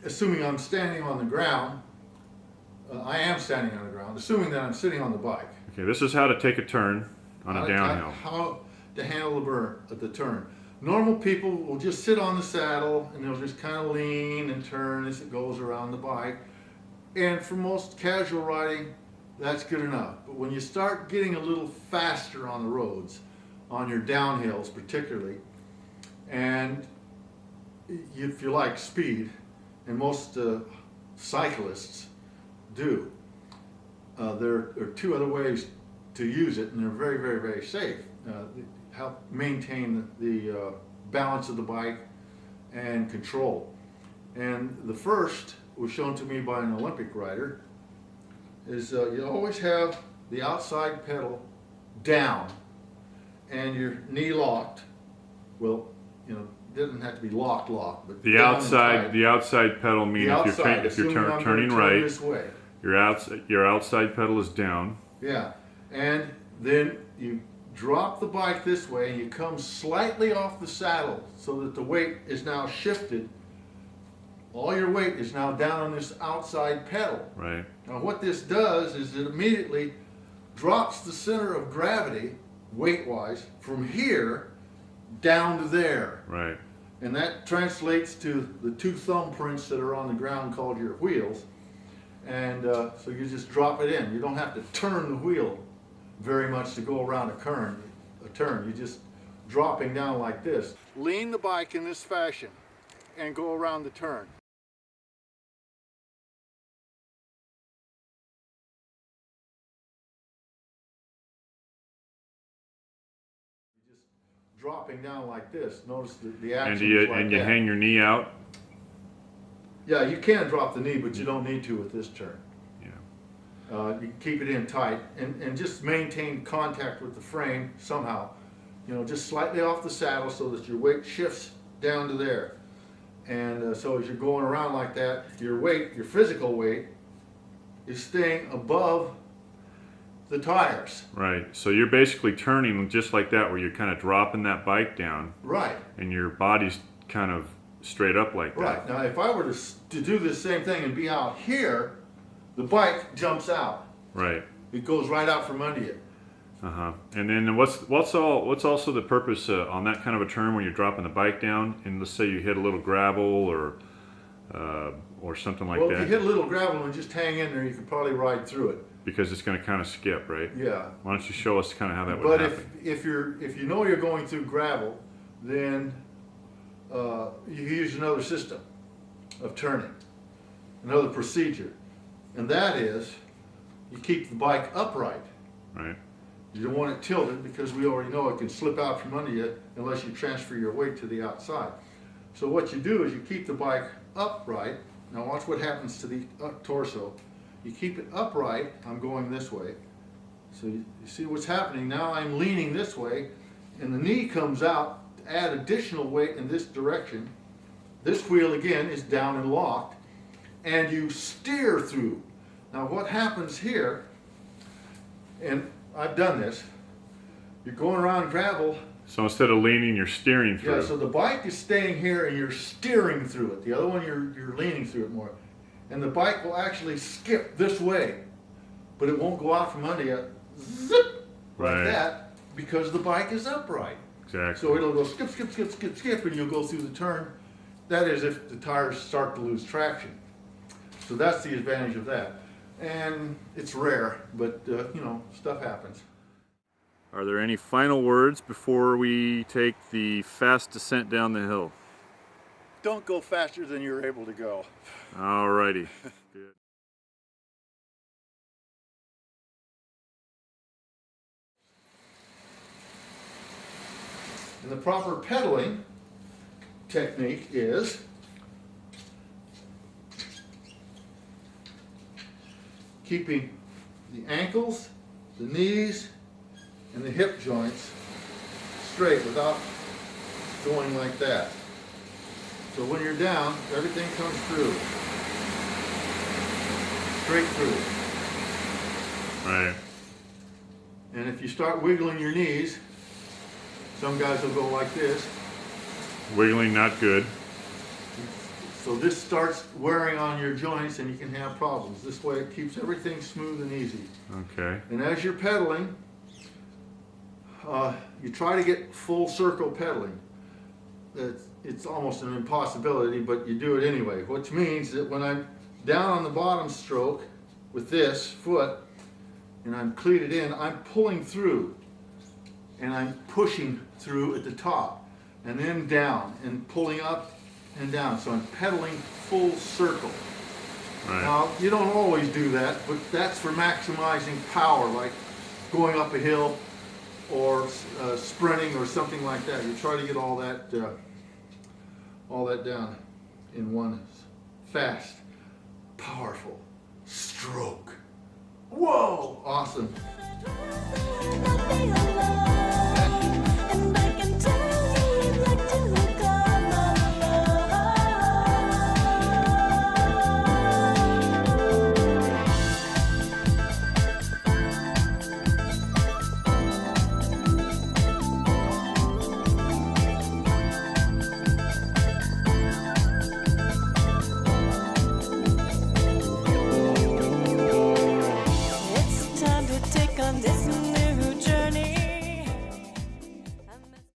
Assuming I'm standing on the ground, I am standing on the ground, assuming that I'm sitting on the bike. Okay, this is how to take a turn on a downhill. How to handle the turn. Normal people will just sit on the saddle and they'll just kind of lean and turn as it goes around the bike. And for most casual riding, that's good enough. But when you start getting a little faster on the roads, on your downhills particularly, and if you like speed, and most cyclists do. There are two other ways to use it, and they're very, very, very safe. They help maintain the balance of the bike and control. And the first was shown to me by an Olympic rider, is you always have the outside pedal down and your knee locked. Well, you know, doesn't have to be locked, but the outside pedal means if you're turning right, this way. your outside pedal is down. Yeah, and then you drop the bike this way and you come slightly off the saddle so that the weight is now shifted. All your weight is now down on this outside pedal. Right. Now what this does is it immediately drops the center of gravity, weight-wise, from here down to there. Right. And that translates to the two thumbprints that are on the ground called your wheels. And so you just drop it in. You don't have to turn the wheel very much to go around a turn. You're just dropping down like this. Lean the bike in this fashion and go around the turn. Dropping down like this. Notice the action. And you hang your knee out. Yeah, you can drop the knee, but you don't need to with this turn. Yeah. You can keep it in tight and just maintain contact with the frame somehow. You know, just slightly off the saddle so that your weight shifts down to there. And so as you're going around like that, your weight, your physical weight, is staying above the tires. Right. So you're basically turning just like that, where you're kind of dropping that bike down. Right. And your body's kind of straight up like that. Right. Now, if I were to do this same thing and be out here, the bike jumps out. Right. It goes right out from under you. And then what's also the purpose on that kind of a turn when you're dropping the bike down, and let's say you hit a little gravel or something like that? Well, if you hit a little gravel and just hang in there, you could probably ride through it. Because it's going to kind of skip, right? Yeah. Why don't you show us kind of how that would happen? But if you know you're going through gravel, then you use another system of turning, another procedure, and that is you keep the bike upright. Right. You don't want it tilted because we already know it can slip out from under you unless you transfer your weight to the outside. So what you do is you keep the bike upright. Now watch what happens to the torso. You keep it upright. I'm going this way. So you see what's happening. Now I'm leaning this way, and the knee comes out to add additional weight in this direction. This wheel again is down and locked, and you steer through. Now what happens here, and I've done this, you're going around gravel. So instead of leaning, you're steering through. Yeah, so the bike is staying here and you're steering through it. The other one, you're leaning through it more. And the bike will actually skip this way, but it won't go out from under you, zip, like that, because the bike is upright. Exactly. So it'll go skip, skip, skip, skip, skip, and you'll go through the turn. That is if the tires start to lose traction. So that's the advantage of that. And it's rare, but you know, stuff happens. Are there any final words before we take the fast descent down the hill? Don't go faster than you're able to go. Alrighty. Good. And the proper pedaling technique is keeping the ankles, the knees, and the hip joints straight without going like that. So when you're down, everything comes through. Straight through. Right. And if you start wiggling your knees, some guys will go like this. Wiggling not good. So this starts wearing on your joints and you can have problems. This way it keeps everything smooth and easy. Okay. And as you're pedaling, you try to get full circle pedaling. It's almost an impossibility, but you do it anyway, which means that when I'm down on the bottom stroke with this foot and I'm cleated in, I'm pulling through and I'm pushing through at the top and then down and pulling up and down. So I'm pedaling full circle. Right. Now, you don't always do that, but that's for maximizing power, like going up a hill or sprinting or something like that. You try to get all that down in one fast, powerful stroke. Whoa, awesome.